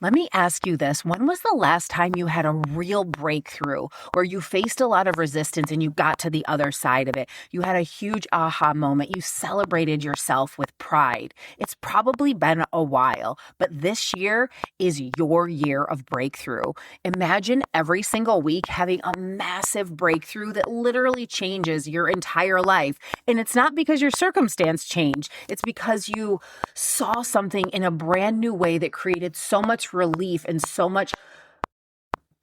Let me ask you this. When was the last time you had a real breakthrough where you faced a lot of resistance and you got to the other side of it? You had a huge aha moment. You celebrated yourself with pride. It's probably been a while, but this year is your year of breakthrough. Imagine every single week having a massive breakthrough that literally changes your entire life. And it's not because your circumstance changed. It's because you saw something in a brand new way that created so much relief and so much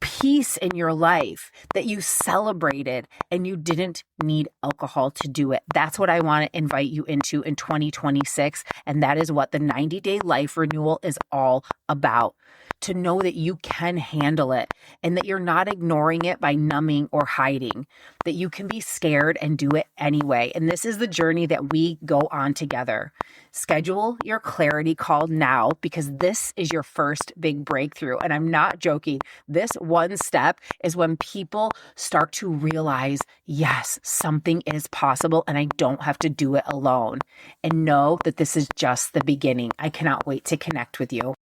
peace in your life that you celebrated and you didn't need alcohol to do it. That's what I want to invite you into in 2026. And that is what the 90-day life renewal is all about. To know that you can handle it and that you're not ignoring it by numbing or hiding, that you can be scared and do it anyway. And this is the journey that we go on together. Schedule your clarity call now because this is your first big breakthrough. And I'm not joking. This one step is when people start to realize, yes, something is possible and I don't have to do it alone. And know that this is just the beginning. I cannot wait to connect with you.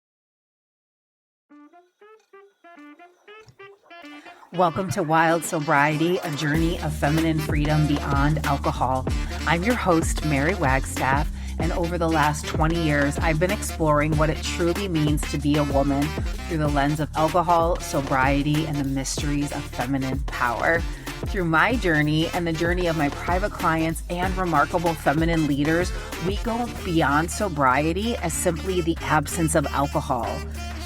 Welcome to Wild Sobriety, a journey of feminine freedom beyond alcohol. I'm your host, Mary Wagstaff, and over the last 20 years, I've been exploring what it truly means to be a woman through the lens of alcohol, sobriety, and the mysteries of feminine power. Through my journey and the journey of my private clients and remarkable feminine leaders, we go beyond sobriety as simply the absence of alcohol.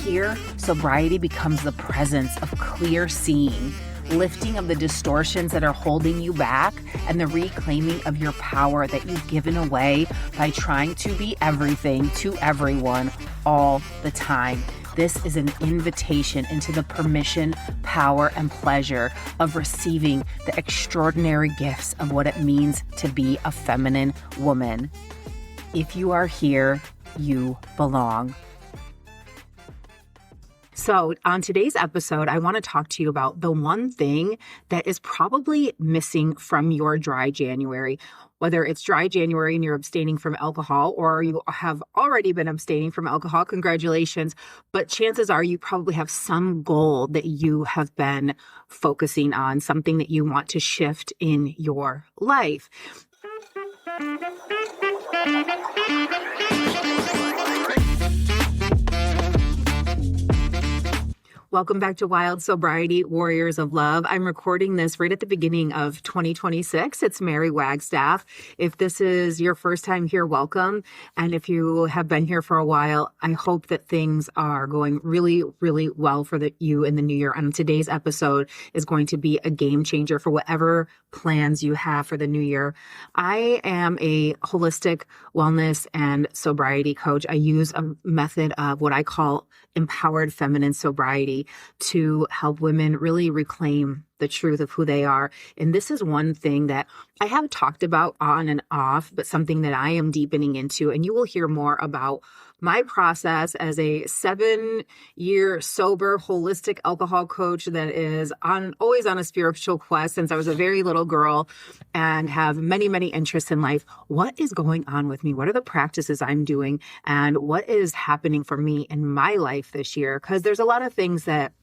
Here, sobriety becomes the presence of clear seeing, lifting of the distortions that are holding you back, and the reclaiming of your power that you've given away by trying to be everything to everyone all the time. This is an invitation into the permission, power, and pleasure of receiving the extraordinary gifts of what it means to be a feminine woman. If you are here, you belong. So on today's episode, I want to talk to you about the one thing that is probably missing from your dry January. Whether it's dry January and you're abstaining from alcohol or you have already been abstaining from alcohol, congratulations. But chances are you probably have some goal that you have been focusing on, something that you want to shift in your life. Welcome back to Wild Sobriety, Warriors of Love. I'm recording this right at the beginning of 2026. It's Mary Wagstaff. If this is your first time here, welcome. And if you have been here for a while, I hope that things are going really, really well for you in the new year. And today's episode is going to be a game changer for whatever plans you have for the new year. I am a holistic wellness and sobriety coach. I use a method of what I call empowered feminine sobriety to help women really reclaim the truth of who they are. And this is one thing that I have talked about on and off, but something that I am deepening into. And you will hear more about my process as a 7-year sober, holistic alcohol coach that is always on a spiritual quest since I was a very little girl and have many, many interests in life. What is going on with me? What are the practices I'm doing? And what is happening for me in my life this year? Because there's a lot of things that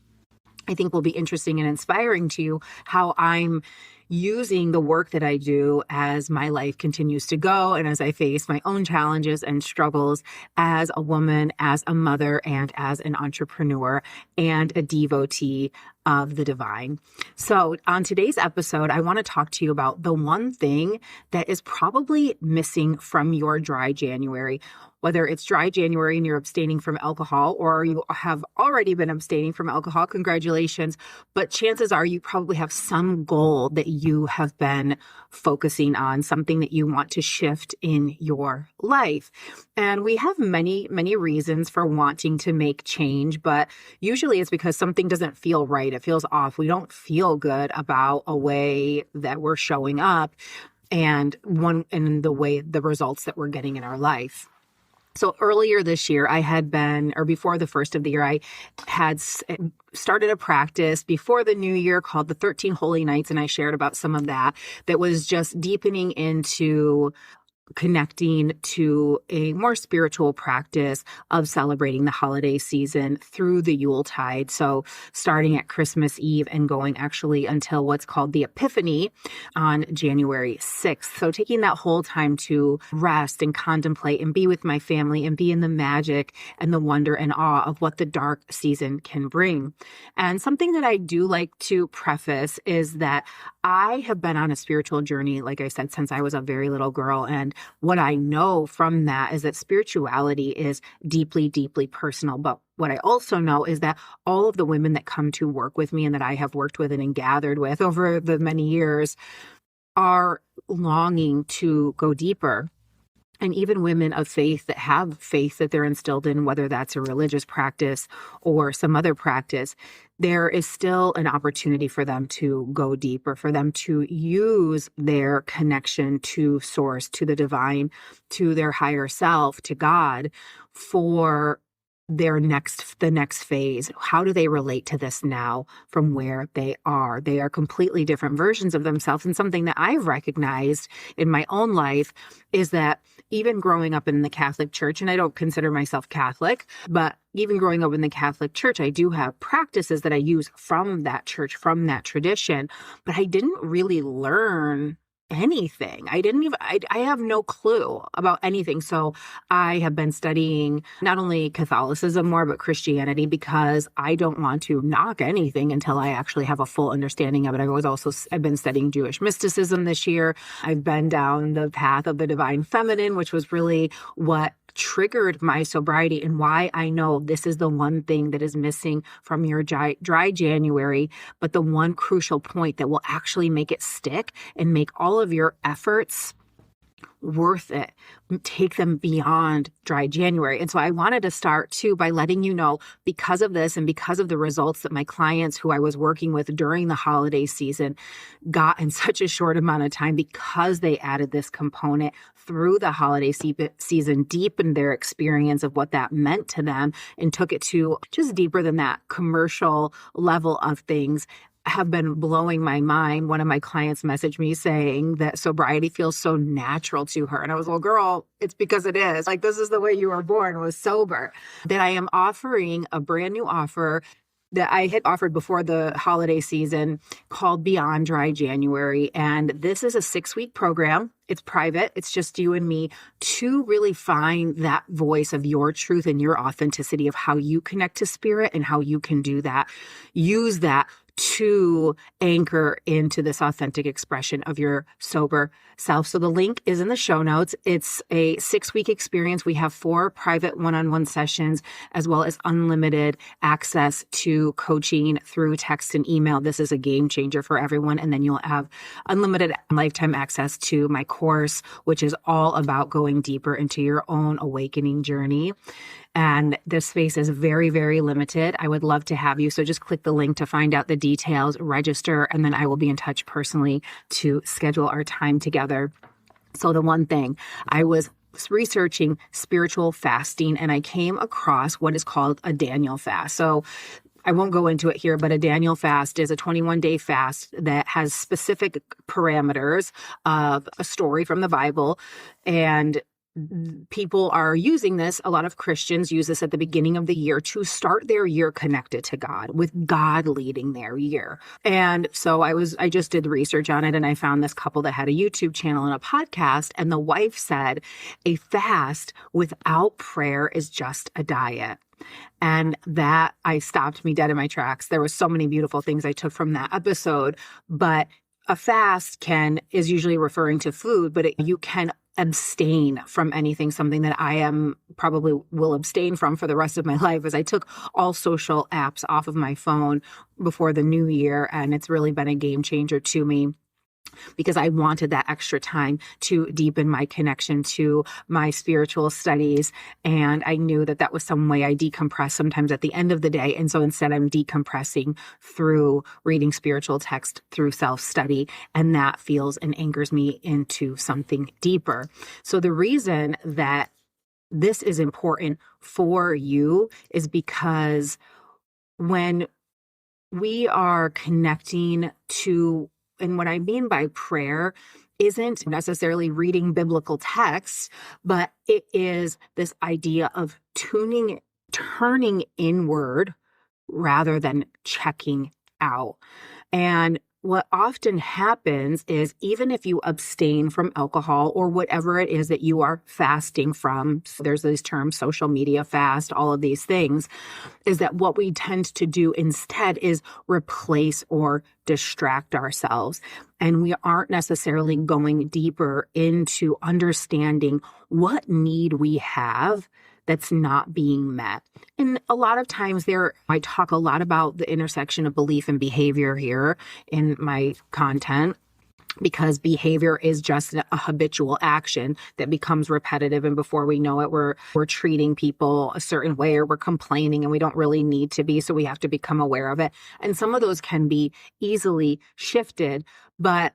I think will be interesting and inspiring to you, how I'm using the work that I do as my life continues to go and as I face my own challenges and struggles as a woman, as a mother, and as an entrepreneur and a devotee of the divine. So on today's episode, I want to talk to you about the one thing that is probably missing from your dry January. Whether it's dry January and you're abstaining from alcohol or you have already been abstaining from alcohol, congratulations. But chances are you probably have some goal that you have been focusing on, something that you want to shift in your life. And we have many, many reasons for wanting to make change, but usually it's because something doesn't feel right. It feels off. We don't feel good about a way that we're showing up and the results that we're getting in our life. So earlier this year, before the first of the year, I had started a practice before the new year called the 13 Holy Nights. And I shared about some of that was just deepening into connecting to a more spiritual practice of celebrating the holiday season through the Yuletide. So starting at Christmas Eve and going actually until what's called the Epiphany on January 6th. So taking that whole time to rest and contemplate and be with my family and be in the magic and the wonder and awe of what the dark season can bring. And something that I do like to preface is that I have been on a spiritual journey, like I said, since I was a very little girl. And what I know from that is that spirituality is deeply, deeply personal. But what I also know is that all of the women that come to work with me and that I have worked with and gathered with over the many years are longing to go deeper. And even women of faith that have faith that they're instilled in, whether that's a religious practice or some other practice, there is still an opportunity for them to go deeper, for them to use their connection to source, to the divine, to their higher self, to God, for the next phase. How do they relate to this now from where they are? They are completely different versions of themselves. And something that I've recognized in my own life is that even growing up in the Catholic Church, and I don't consider myself Catholic, but even growing up in the Catholic Church, I do have practices that I use from that church, from that tradition, but I didn't really learn anything. I have no clue about anything. So I have been studying not only Catholicism more, but Christianity, because I don't want to knock anything until I actually have a full understanding of it. I've been studying Jewish mysticism this year. I've been down the path of the divine feminine, which was really what triggered my sobriety and why I know this is the one thing that is missing from your dry January, but the one crucial point that will actually make it stick and make all of your efforts worth it, take them beyond dry January. And so I wanted to start too by letting you know, because of this and because of the results that my clients who I was working with during the holiday season got in such a short amount of time, because they added this component through the holiday season, deepened their experience of what that meant to them and took it to just deeper than that commercial level of things, have been blowing my mind. One of my clients messaged me saying that sobriety feels so natural to her. And I was, well, girl, it's because it is. Like, this is the way you were born, was sober. That I am offering a brand new offer that I had offered before the holiday season called Beyond Dry January. And this is a 6-week program. It's private. It's just you and me to really find that voice of your truth and your authenticity of how you connect to spirit and how you can do that. Use that to anchor into this authentic expression of your sober self. So the link is in the show notes. It's a 6-week experience. We have 4 private one-on-one sessions, as well as unlimited access to coaching through text and email. This is a game changer for everyone. And then you'll have unlimited lifetime access to my course, which is all about going deeper into your own awakening journey. And this space is very, very limited. I would love to have you. So just click the link to find out the details, register, and then I will be in touch personally to schedule our time together. So the one thing, I was researching spiritual fasting and I came across what is called a Daniel fast. So I won't go into it here, but a Daniel fast is a 21-day fast that has specific parameters of a story from the Bible. And people are using this. A lot of Christians use this at the beginning of the year to start their year connected to God, with God leading their year. And so I just did research on it, and I found this couple that had a YouTube channel and a podcast, and the wife said, a fast without prayer is just a diet. And that I stopped me dead in my tracks. There were so many beautiful things I took from that episode, but a fast is usually referring to food, but you can abstain from anything. Something that I probably will abstain from for the rest of my life is I took all social apps off of my phone before the new year. And it's really been a game changer to me, because I wanted that extra time to deepen my connection to my spiritual studies. And I knew that that was some way I decompress sometimes at the end of the day. And so instead I'm decompressing through reading spiritual text, through self-study, and that feels and anchors me into something deeper. So the reason that this is important for you is because when we are connecting to, and what I mean by prayer isn't necessarily reading biblical texts, but it is this idea of turning inward rather than checking out. And what often happens is, even if you abstain from alcohol or whatever it is that you are fasting from, so there's these terms, social media fast, all of these things, is that what we tend to do instead is replace or distract ourselves. And we aren't necessarily going deeper into understanding what need we have that's not being met. And a lot of times I talk a lot about the intersection of belief and behavior here in my content, because behavior is just a habitual action that becomes repetitive. And before we know it, we're treating people a certain way, or we're complaining, and we don't really need to be. So we have to become aware of it. And some of those can be easily shifted. But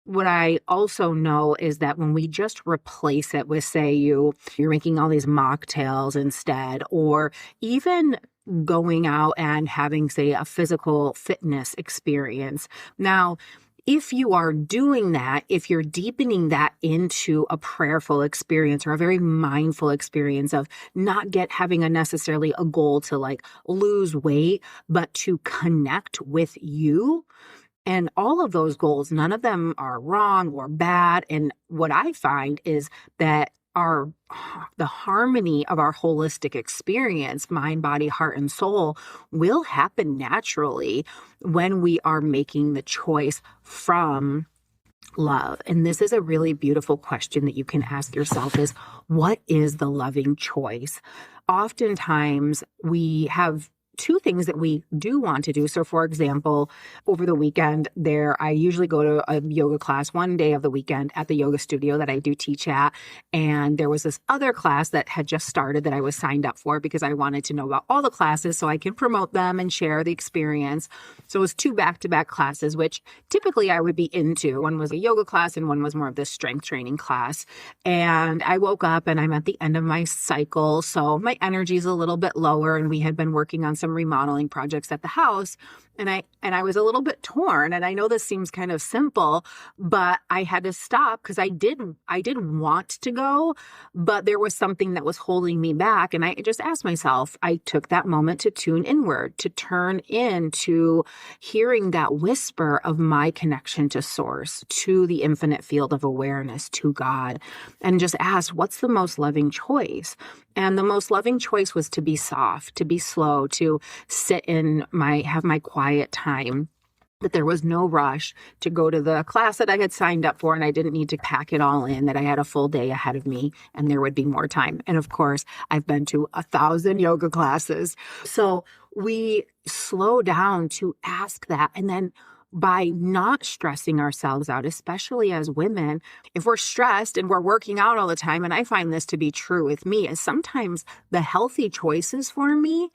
what I also know is that when we just replace it with, say, you're making all these mocktails instead, or even going out and having, say, a physical fitness experience. Now, if you are doing that, if you're deepening that into a prayerful experience or a very mindful experience of not having necessarily a goal to like lose weight, but to connect with you. And all of those goals, none of them are wrong or bad. And what I find is that the harmony of our holistic experience, mind, body, heart, and soul, will happen naturally when we are making the choice from love. And this is a really beautiful question that you can ask yourself, is what is the loving choice? Oftentimes we have two things that we do want to do. So for example, over the weekend I usually go to a yoga class one day of the weekend at the yoga studio that I do teach at. And there was this other class that had just started that I was signed up for because I wanted to know about all the classes so I can promote them and share the experience. So it was two back-to-back classes, which typically I would be into. One was a yoga class and one was more of this strength training class. And I woke up and I'm at the end of my cycle. So my energy is a little bit lower, and we had been working on some remodeling projects at the house. And I was a little bit torn. And I know this seems kind of simple, but I had to stop because I did want to go, but there was something that was holding me back. And I just asked myself, I took that moment to tune inward, to turn into hearing that whisper of my connection to source, to the infinite field of awareness, to God, and just asked, what's the most loving choice? And the most loving choice was to be soft, to be slow, to sit have my quiet time, that there was no rush to go to the class that I had signed up for, and I didn't need to pack it all in, that I had a full day ahead of me and there would be more time. And of course, I've been to 1,000 yoga classes. So we slow down to ask that. And then by not stressing ourselves out, especially as women, if we're stressed and we're working out all the time, and I find this to be true with me, is sometimes the healthy choices for me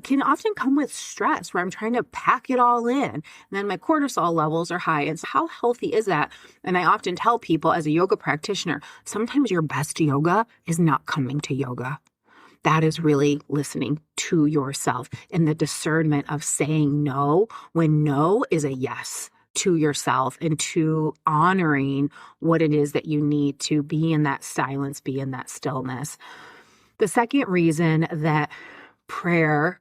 can often come with stress, where I'm trying to pack it all in. And then my cortisol levels are high. And so how healthy is that? And I often tell people, as a yoga practitioner, sometimes your best yoga is not coming to yoga. That is really listening to yourself and the discernment of saying no when no is a yes to yourself, and to honoring what it is that you need to be in that silence, be in that stillness. The second reason that prayer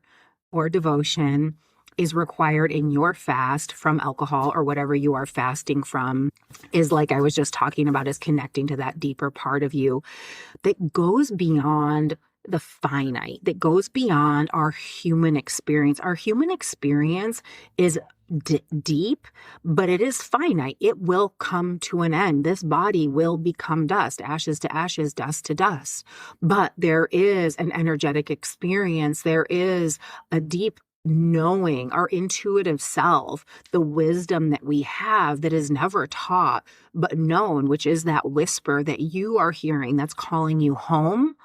or devotion is required in your fast from alcohol or whatever you are fasting from is, like I was just talking about, is connecting to that deeper part of you that goes beyond the finite, that goes beyond our human experience. Our human experience is deep, but it is finite. It will come to an end. This body will become dust, ashes to ashes, dust to dust. But there is an energetic experience. There is a deep knowing, our intuitive self, the wisdom that we have that is never taught but known, which is that whisper that you are hearing that's calling you home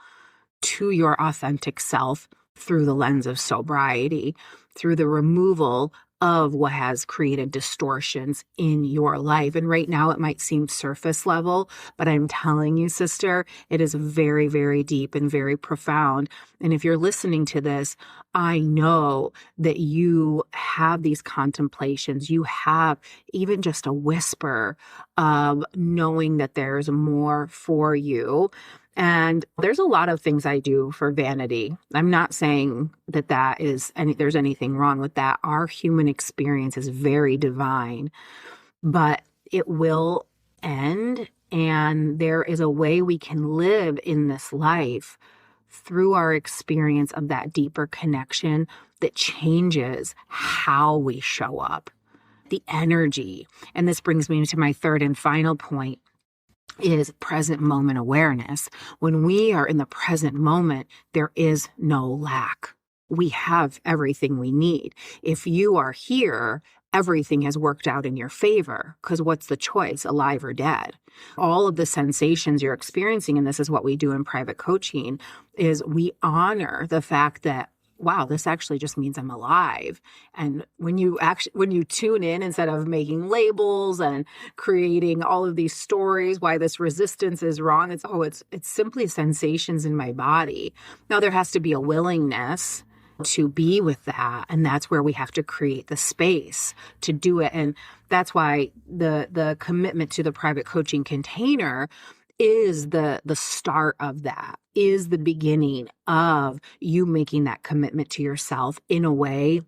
to your authentic self through the lens of sobriety, through the removal of what has created distortions in your life. And right now it might seem surface level, but I'm telling you, sister, it is very, very deep and very profound. And if you're listening to this, I know that you have these contemplations. You have even just a whisper of knowing that there's more for you. And there's a lot of things I do for vanity. I'm not saying that there's anything wrong with that. Our human experience is very divine, but it will end. And there is a way we can live in this life through our experience of that deeper connection that changes how we show up, the energy. And this brings me to my third and final point, is present moment awareness. When we are in the present moment, there is no lack. We have everything we need. If you are here, everything has worked out in your favor, because what's the choice, alive or dead? All of the sensations you're experiencing, and this is what we do in private coaching, is we honor the fact that, wow, this actually just means I'm alive. And when you tune in, instead of making labels and creating all of these stories, why this resistance is wrong, it's simply sensations in my body. Now there has to be a willingness to be with that. And that's where we have to create the space to do it. And that's why the commitment to the private coaching container is the start of that, is the beginning of you making that commitment to yourself in a way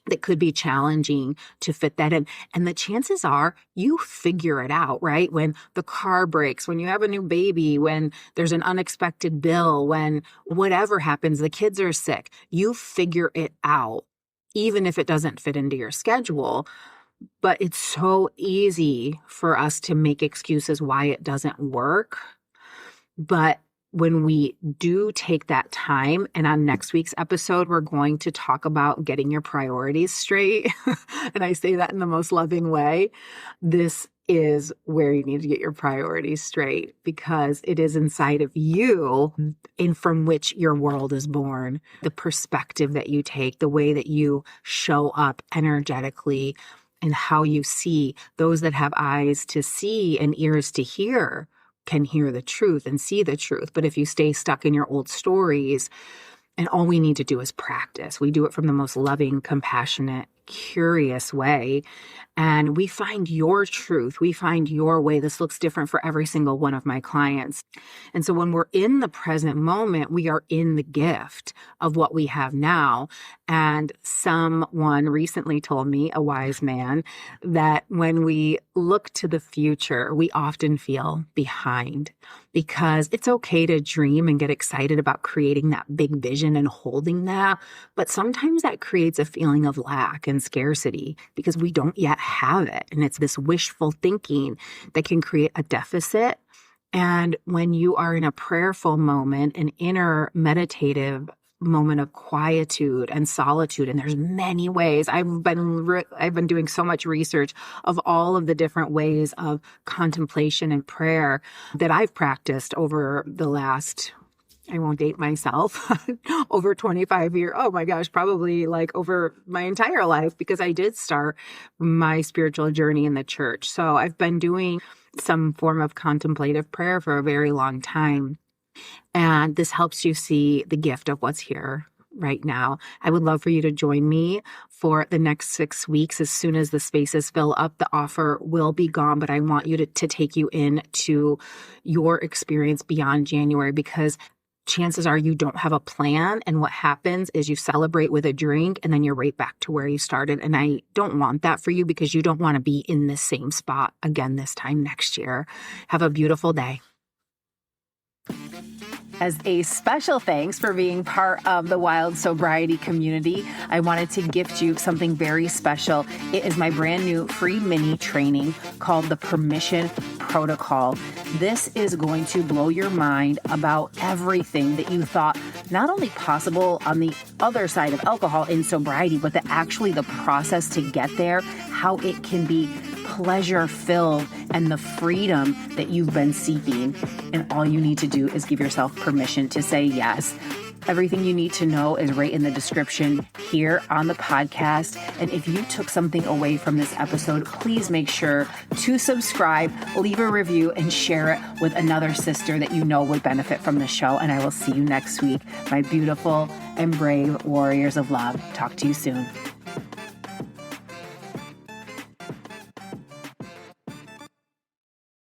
that could be challenging to fit that in. And the chances are you figure it out, right? When the car breaks, when you have a new baby, when there's an unexpected bill, when whatever happens, the kids are sick, you figure it out, even if it doesn't fit into your schedule. But it's so easy for us to make excuses why it doesn't work. But when we do take that time, and on next week's episode, we're going to talk about getting your priorities straight. And I say that in the most loving way. This is where you need to get your priorities straight, because it is inside of you and from which your world is born. The perspective that you take, the way that you show up energetically, and how you see. Those that have eyes to see and ears to hear can hear the truth and see the truth. But if you stay stuck in your old stories, and all we need to do is practice, we do it from the most loving, compassionate, curious way. And we find your truth. We find your way. This looks different for every single one of my clients. And so when we're in the present moment, we are in the gift of what we have now. And someone recently told me, a wise man, that when we look to the future, we often feel behind, because it's okay to dream and get excited about creating that big vision and holding that. But sometimes that creates a feeling of lack and scarcity because we don't yet have it. And it's this wishful thinking that can create a deficit. And when you are in a prayerful moment, an inner meditative moment of quietude and solitude, and there's many ways. I've been doing so much research of all of the different ways of contemplation and prayer that I've practiced over the last, I won't date myself, over 25 years. Oh my gosh, probably like over my entire life, because I did start my spiritual journey in the church. So I've been doing some form of contemplative prayer for a very long time. And this helps you see the gift of what's here right now. I would love for you to join me for the next 6 weeks. As soon as the spaces fill up, the offer will be gone, but I want you to take you into your experience beyond January, because chances are you don't have a plan. And what happens is you celebrate with a drink and then you're right back to where you started. And I don't want that for you, because you don't want to be in the same spot again this time next year. Have a beautiful day. As a special thanks for being part of the Wild Sobriety community, I wanted to gift you something very special. It is my brand new free mini training called the Permission Protocol. This is going to blow your mind about everything that you thought not only possible on the other side of alcohol in sobriety, but that actually the process to get there, how it can be pleasure-filled and the freedom that you've been seeking. And all you need to do is give yourself permission to say yes. Everything you need to know is right in the description here on the podcast. And if you took something away from this episode, please make sure to subscribe, leave a review, and share it with another sister that you know would benefit from the show. And I will see you next week, my beautiful and brave warriors of love. Talk to you soon.